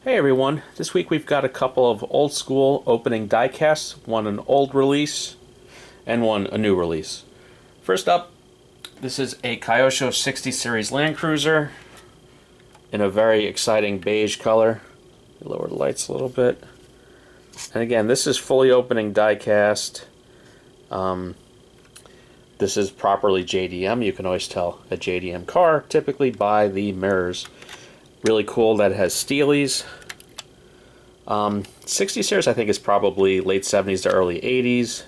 Hey everyone, this week we've got a couple of old school opening diecasts, one an old release and one a new release. First up, this is a Kyosho 60 series LandCruiser in a very exciting beige color. Lower the lights a little bit. And again, this is fully opening diecast. This is properly JDM. You can always tell a JDM car typically by the mirrors. Really cool that it has steelies. 60 series I think is probably late 70s to early 80s.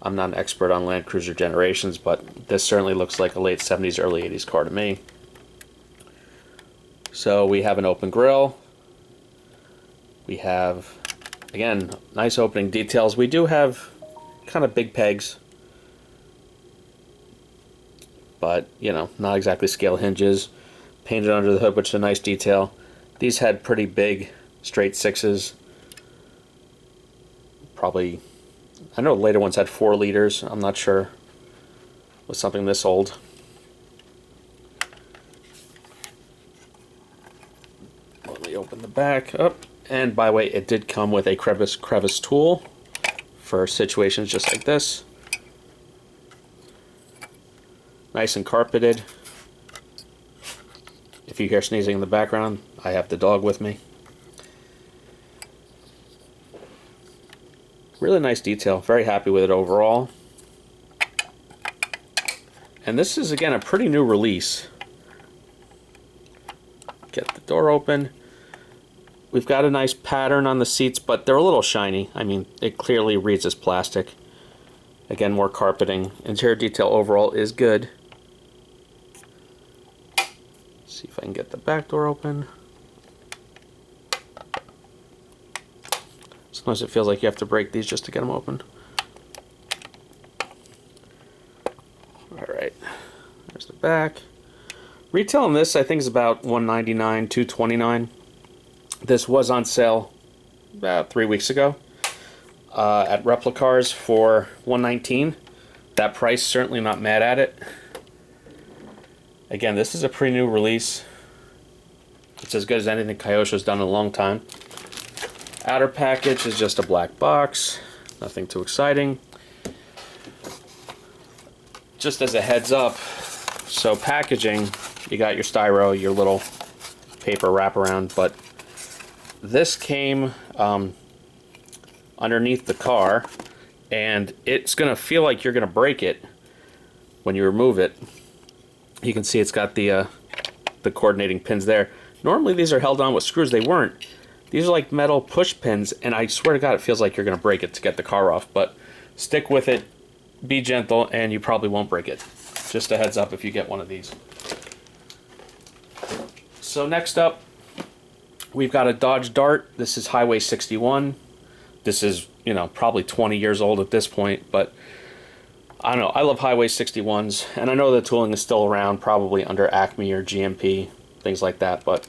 I'm not an expert on LandCruiser generations, but this certainly looks like a late 70s, early 80s car to me. So we have an open grille. We have, again, nice opening details. We do have kind of big pegs, but, you know, not exactly scale hinges. Painted under the hood, which is a nice detail. These had pretty big straight sixes. Probably, I know later ones had 4 liters. I'm not sure with something this old. Let me open the back up. And by the way, it did come with a crevice tool for situations just like this. Nice and carpeted. If you hear sneezing in the background, I have the dog with me. Really nice detail. Very happy with it overall. And this is, again, a pretty new release. Get the door open. We've got a nice pattern on the seats, but they're a little shiny. I mean, it clearly reads as plastic. Again, more carpeting. Interior detail overall is good. See if I can get the back door open. Sometimes it feels like you have to break these just to get them open. Alright, there's the back. Retail on this I think is about $199, $229. This was on sale about 3 weeks ago at Replicars for $119. That price, certainly not mad at it. Again, this is a pretty new release. It's as good as anything Kyosho's done in a long time. Outer package is just a black box. Nothing too exciting. Just as a heads up, so packaging, you got your styro, your little paper wraparound, but this came underneath the car, and it's going to feel like you're going to break it when you remove it. You can see it's got the coordinating pins there. Normally these are held on with screws. They weren't. These are like metal push pins, and I swear to God it feels like you're going to break it to get the car off. But stick with it, be gentle, and you probably won't break it. Just a heads up if you get one of these. So next up, we've got a Dodge Dart. This is Highway 61. This is, you know, probably 20 years old at this point, but I don't know. I love Highway 61s, and I know the tooling is still around, probably under Acme or GMP, things like that, but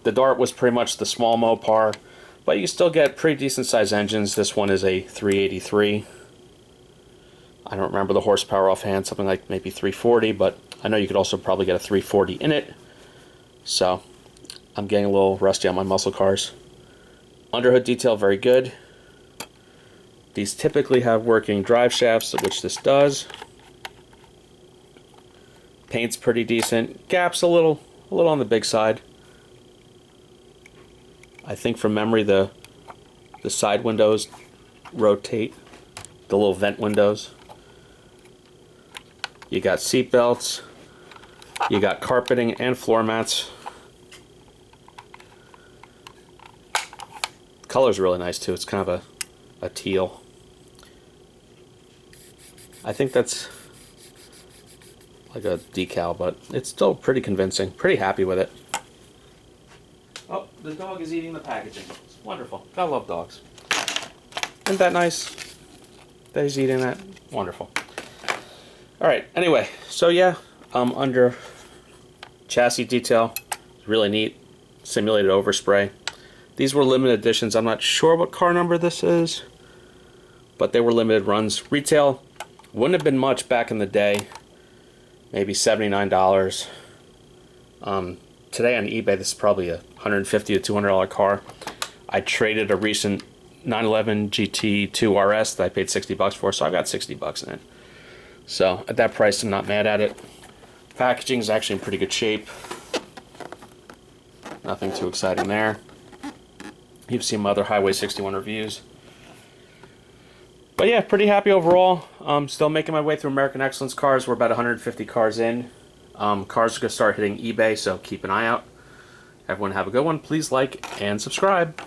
the Dart was pretty much the small Mopar, but you still get pretty decent sized engines. This one is a 383. I don't remember the horsepower offhand, something like maybe 340, but I know you could also probably get a 340 in it. So I'm getting a little rusty on my muscle cars. Underhood detail, very good. These typically have working drive shafts, which this does. Paint's pretty decent. Gap's a little on the big side. I think from memory the side windows rotate, the little vent windows. You got seat belts. You got carpeting and floor mats. Color's really nice too. It's kind of a teal. I think that's like a decal, but it's still pretty convincing. Pretty happy with it. Oh, the dog is eating the packaging. It's wonderful. I love dogs. Isn't that nice that he's eating that? Wonderful. Alright, anyway, so yeah, under chassis detail, really neat. Simulated overspray. These were limited editions. I'm not sure what car number this is, but they were limited runs. Retail wouldn't have been much back in the day, maybe $79. today on eBay, this is probably a $150 to $200 car. I traded a recent 911 GT2 RS that I paid $60 for, so I got $60 in it. So at that price, I'm not mad at it. Packaging is actually in pretty good shape. Nothing too exciting there. You've seen my other Highway 61 reviews. But yeah, pretty happy overall. Still making my way through American Excellence cars. We're about 150 cars in. Cars are going to start hitting eBay, so keep an eye out. Everyone have a good one. Please like and subscribe.